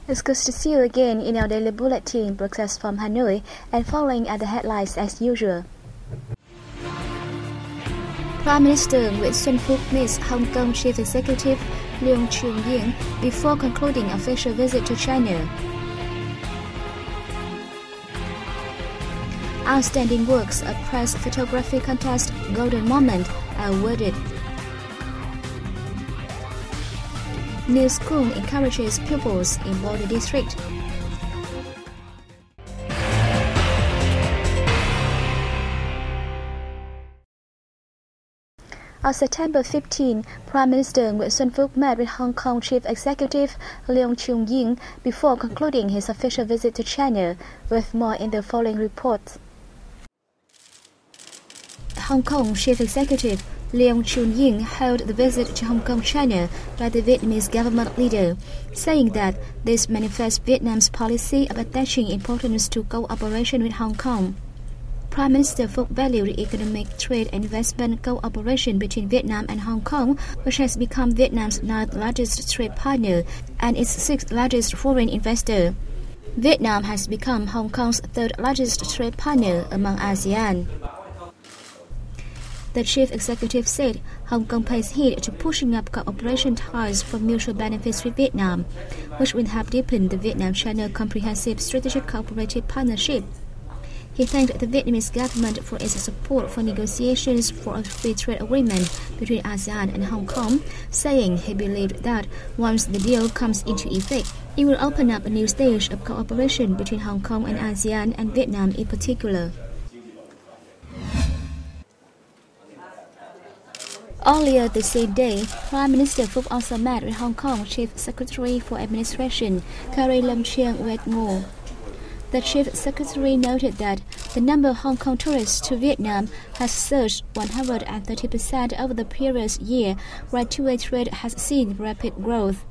It's good to see you again in our daily bulletin broadcast from Hanoi and following at the headlines as usual. Prime Minister Nguyễn Xuân Phúc meets Hong Kong Chief Executive Leung Chun-ying before concluding official visit to China. Outstanding works of press photography contest Golden Moment are awarded. New school encourages pupils in border district. On September 15, Prime Minister Nguyễn Xuân Phúc met with Hong Kong Chief Executive Leung Chun-ying before concluding his official visit to China, with more in the following report. Hong Kong Chief Executive Leung Chun-ying held the visit to Hong Kong, China by the Vietnamese government leader, saying that this manifests Vietnam's policy of attaching importance to cooperation with Hong Kong. Prime Minister Phúc valued economic trade and investment cooperation between Vietnam and Hong Kong, which has become Vietnam's 9th largest trade partner and its 6th largest foreign investor. Vietnam has become Hong Kong's 3rd largest trade partner among ASEAN. The chief executive said Hong Kong pays heed to pushing up cooperation ties for mutual benefits with Vietnam, which will help deepen the Vietnam-China Comprehensive Strategic Cooperative Partnership. He thanked the Vietnamese government for its support for negotiations for a free trade agreement between ASEAN and Hong Kong, saying he believed that once the deal comes into effect, it will open up a new stage of cooperation between Hong Kong and ASEAN and Vietnam in particular. Earlier the same day, Prime Minister Phúc also met with Hong Kong Chief Secretary for Administration Carrie Lam Chiang Wet Ngo. The Chief Secretary noted that the number of Hong Kong tourists to Vietnam has surged 130% over the previous year, while two-way trade has seen rapid growth.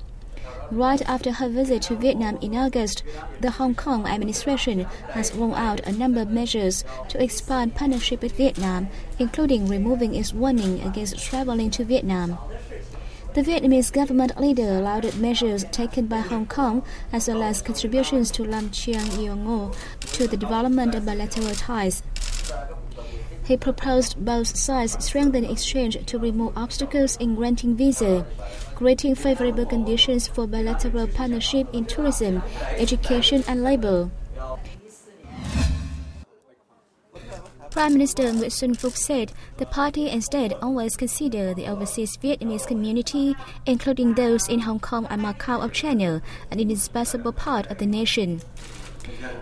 Right after her visit to Vietnam in August, the Hong Kong administration has rolled out a number of measures to expand partnership with Vietnam, including removing its warning against traveling to Vietnam. The Vietnamese government leader lauded measures taken by Hong Kong as well as contributions to Lam Chiang Ngo to the development of bilateral ties. He proposed both sides strengthen exchange to remove obstacles in granting visa, creating favorable conditions for bilateral partnership in tourism, education and labor. Prime Minister Nguyễn Xuân Phúc said the party instead always consider the overseas Vietnamese community, including those in Hong Kong and Macau of China, an indispensable part of the nation.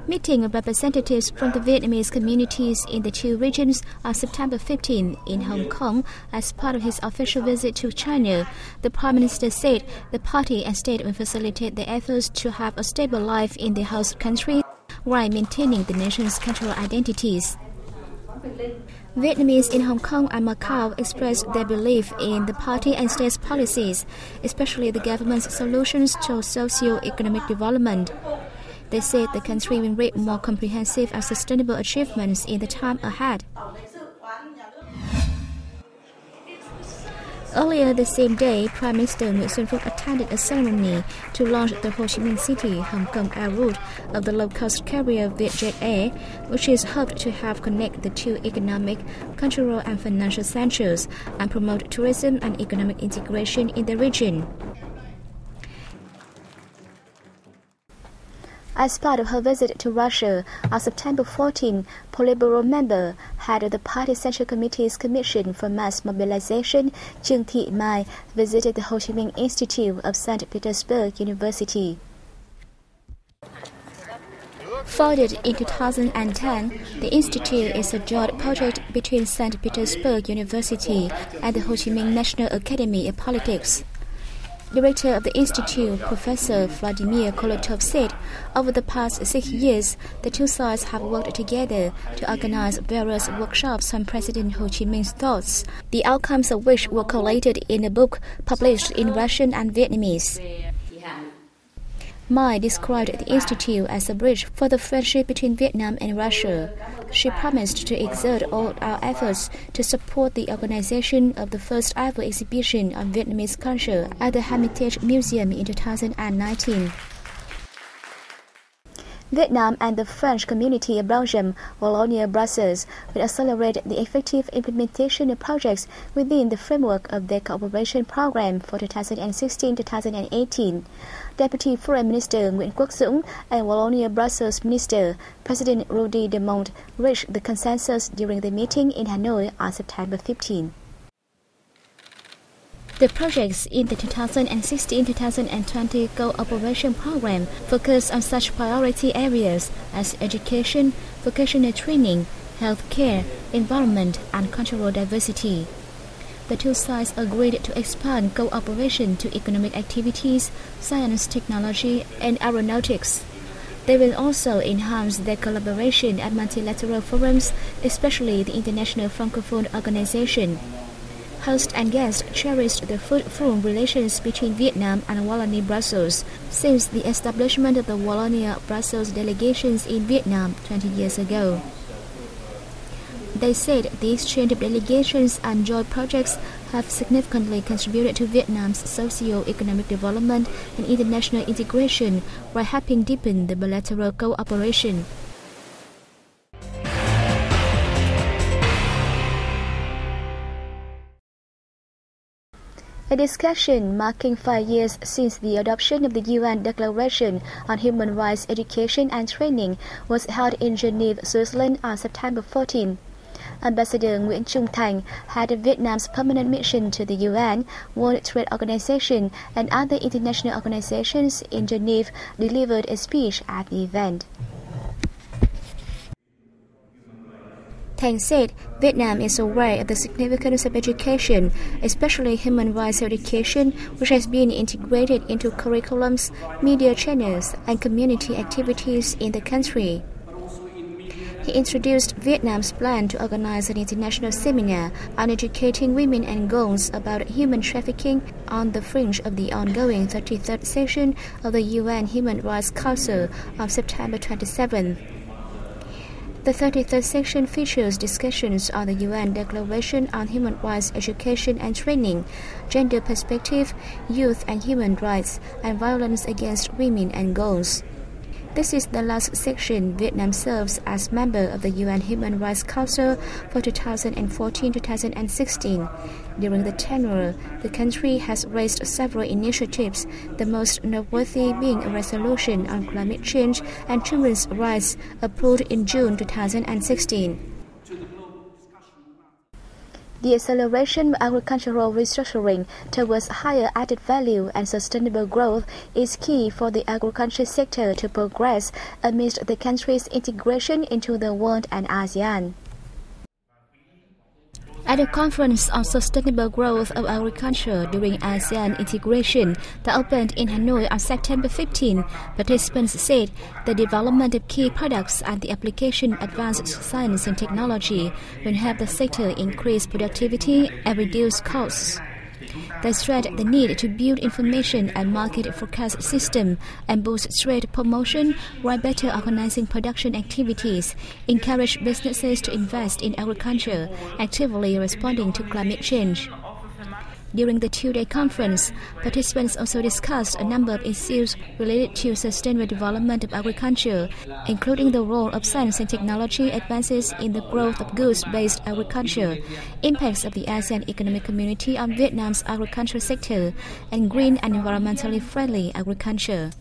Meeting with representatives from the Vietnamese communities in the two regions on September 15 in Hong Kong as part of his official visit to China, the Prime Minister said the party instead will facilitate the efforts to have a stable life in the host country while maintaining the nation's cultural identities. Vietnamese in Hong Kong and Macau expressed their belief in the party and state's policies, especially the government's solutions to socio-economic development. They said the country will reap more comprehensive and sustainable achievements in the time ahead. Earlier the same day, Prime Minister Nguyễn Xuân Phúc attended a ceremony to launch the Ho Chi Minh City Hong Kong air route of the low-cost carrier Vietjet Air, which is hoped to help connect the two economic, cultural and financial centers and promote tourism and economic integration in the region. As part of her visit to Russia, on September 14, Politburo member, head of the Party Central Committee's Commission for Mass Mobilization, Trương Thị Mai, visited the Ho Chi Minh Institute of St. Petersburg University. Founded in 2010, the institute is a joint project between St. Petersburg University and the Ho Chi Minh National Academy of Politics. Director of the institute, Professor Vladimir Kolotov, said over the past 6 years, the two sides have worked together to organize various workshops on President Ho Chi Minh's thoughts, the outcomes of which were collated in a book published in Russian and Vietnamese. Mai described the institute as a bridge for the friendship between Vietnam and Russia. She promised to exert all our efforts to support the organization of the first ever exhibition on Vietnamese culture at the Hermitage Museum in 2019. Vietnam and the French community of Belgium, Wallonia, Brussels, will accelerate the effective implementation of projects within the framework of their cooperation program for 2016-2018. Deputy Foreign Minister Nguyễn Quốc Dũng and Wallonia Brussels Minister President Rudy de Monte reached the consensus during the meeting in Hanoi on September 15. The projects in the 2016-2020 cooperation program focus on such priority areas as education, vocational training, healthcare, environment, and cultural diversity. The two sides agreed to expand cooperation to economic activities, science, technology, and aeronautics. They will also enhance their collaboration at multilateral forums, especially the International Francophone Organization. Host and guest cherished the fruitful relations between Vietnam and Wallonia Brussels since the establishment of the Wallonia Brussels delegations in Vietnam 20 years ago. They said the exchange of delegations and joint projects have significantly contributed to Vietnam's socio-economic development and international integration while helping deepen the bilateral cooperation. A discussion marking 5 years since the adoption of the UN Declaration on Human Rights, Education and Training was held in Geneva, Switzerland on September 14. Ambassador Nguyễn Trung Thành, head of Vietnam's permanent mission to the UN, World Trade Organization, and other international organizations in Geneva, delivered a speech at the event. Thành said Vietnam is aware of the significance of education, especially human rights education, which has been integrated into curriculums, media channels, and community activities in the country. He introduced Vietnam's plan to organize an international seminar on educating women and girls about human trafficking on the fringe of the ongoing 33rd session of the UN Human Rights Council on September 27. The 33rd section features discussions on the UN Declaration on Human Rights, Education and Training, gender perspective, youth and human rights, and violence against women and girls. This is the last section Vietnam serves as member of the UN Human Rights Council for 2014-2016. During the tenure, the country has raised several initiatives, the most noteworthy being a resolution on climate change and children's rights approved in June 2016. The acceleration of agricultural restructuring towards higher added value and sustainable growth is key for the agriculture sector to progress amidst the country's integration into the world and ASEAN. At a conference on sustainable growth of agriculture during ASEAN integration that opened in Hanoi on September 15, participants said the development of key products and the application of advanced science and technology will help the sector increase productivity and reduce costs. They stressed the need to build information and market forecast system and boost trade promotion while better organizing production activities, encourage businesses to invest in agriculture, actively responding to climate change. During the two-day conference, participants also discussed a number of issues related to sustainable development of agriculture, including the role of science and technology advances in the growth of goods-based agriculture, impacts of the ASEAN Economic Community on Vietnam's agricultural sector, and green and environmentally friendly agriculture.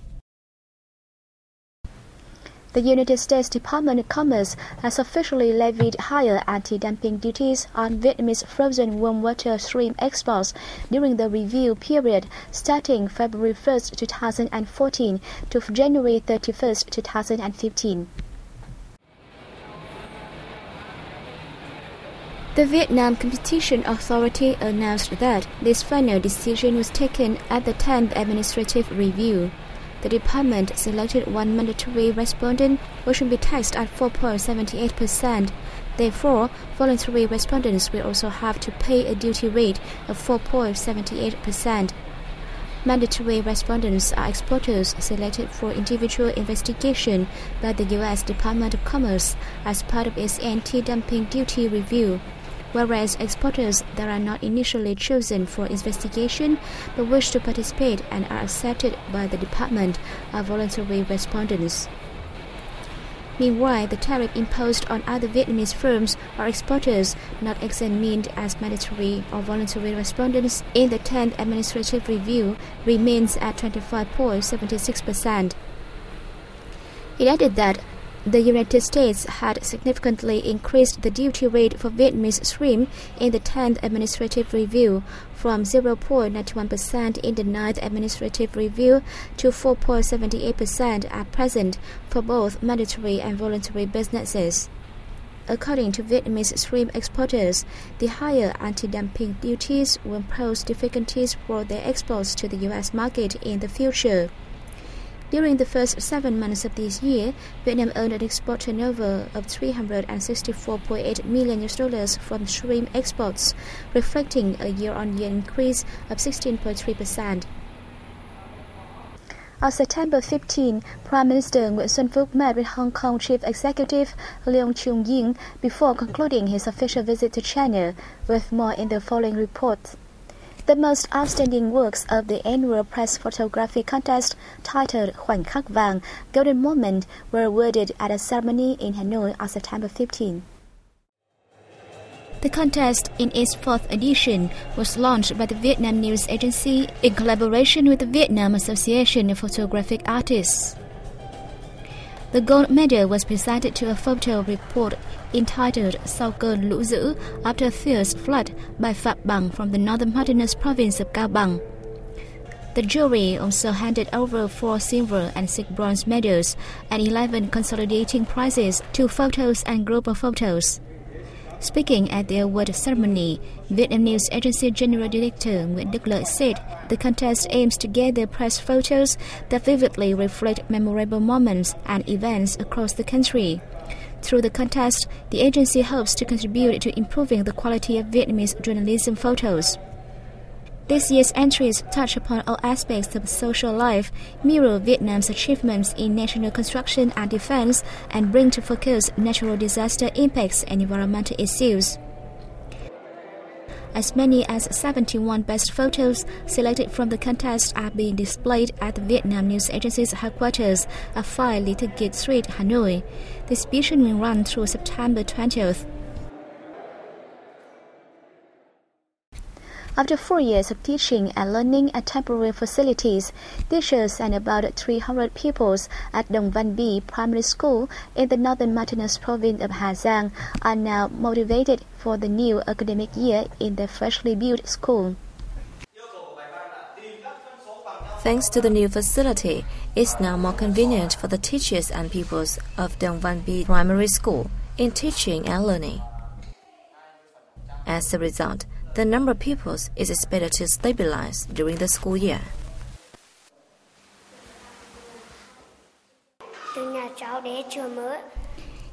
The United States Department of Commerce has officially levied higher anti-dumping duties on Vietnamese frozen warm water shrimp exports during the review period starting February 1, 2014 to January 31, 2015. The Vietnam Competition Authority announced that this final decision was taken at the 10th Administrative Review. The department selected one mandatory respondent, which will be taxed at 4.78%. Therefore, voluntary respondents will also have to pay a duty rate of 4.78%. Mandatory respondents are exporters selected for individual investigation by the U.S. Department of Commerce as part of its anti-dumping duty review, whereas exporters that are not initially chosen for investigation but wish to participate and are accepted by the department are voluntary respondents. Meanwhile, the tariff imposed on other Vietnamese firms or exporters not examined as mandatory or voluntary respondents in the 10th Administrative Review remains at 25.76%. It added that the United States had significantly increased the duty rate for Vietnamese shrimp in the 10th Administrative Review from 0.91% in the 9th Administrative Review to 4.78% at present for both mandatory and voluntary businesses. According to Vietnamese shrimp exporters, the higher anti-dumping duties will pose difficulties for their exports to the U.S. market in the future. During the first 7 months of this year, Vietnam earned an export turnover of $364.8 million from shrimp exports, reflecting a year-on-year increase of 16.3%. On September 15, Prime Minister Nguyễn Xuân Phúc met with Hong Kong Chief Executive Leung Chun-ying before concluding his official visit to China, with more in the following report. The most outstanding works of the annual press photography contest, titled Khoảnh khắc vàng, Golden Moment, were awarded at a ceremony in Hanoi on September 15. The contest, in its 4th edition, was launched by the Vietnam News Agency in collaboration with the Vietnam Association of Photographic Artists. The gold medal was presented to a photo report entitled Sau cơn lũ dữ, After a Fierce Flood, by Phạm Bằng from the northern mountainous province of Cao Bằng. The jury also handed over 4 silver and 6 bronze medals and 11 consolidating prizes, 2 photos and group of photos. Speaking at the award ceremony, Vietnam News Agency General Director Nguyễn Đức Lợi said the contest aims to gather press photos that vividly reflect memorable moments and events across the country. Through the contest, the agency hopes to contribute to improving the quality of Vietnamese journalism photos. This year's entries touch upon all aspects of social life, mirror Vietnam's achievements in national construction and defense, and bring to focus natural disaster impacts and environmental issues. As many as 71 best photos selected from the contest are being displayed at the Vietnam News Agency's headquarters at 5 Little Gate Street, Hanoi. The exhibition will run through September 20th. After 4 years of teaching and learning at temporary facilities, teachers and about 300 pupils at Dong Văn Bi Primary School in the northern mountainous province of Hà Giang are now motivated for the new academic year in their freshly built school. Thanks to the new facility, it's now more convenient for the teachers and pupils of Dong Văn Bi Primary School in teaching and learning. As a result, the number of pupils is expected to stabilize during the school year.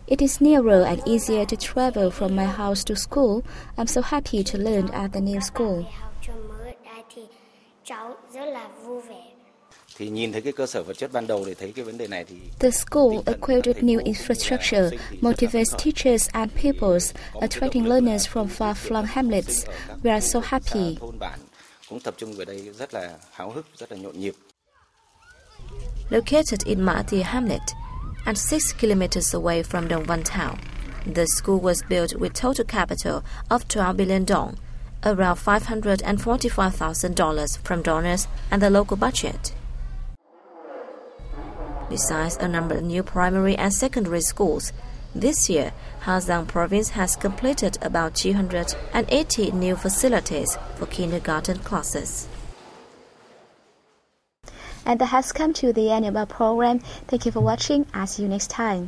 It is nearer and easier to travel from my house to school. I'm so happy to learn at the new school. The school, equipped with new infrastructure, motivates teachers and pupils, attracting learners from far-flung hamlets. We are so happy. Located in Ma Thi hamlet, and 6 kilometers away from Dong Văn town, the school was built with total capital of 12 billion dong, around $545,000 from donors and the local budget. Besides a number of new primary and secondary schools, this year, Hà Giang province has completed about 280 new facilities for kindergarten classes. And that has come to the end of our program. Thank you for watching. I'll see you next time.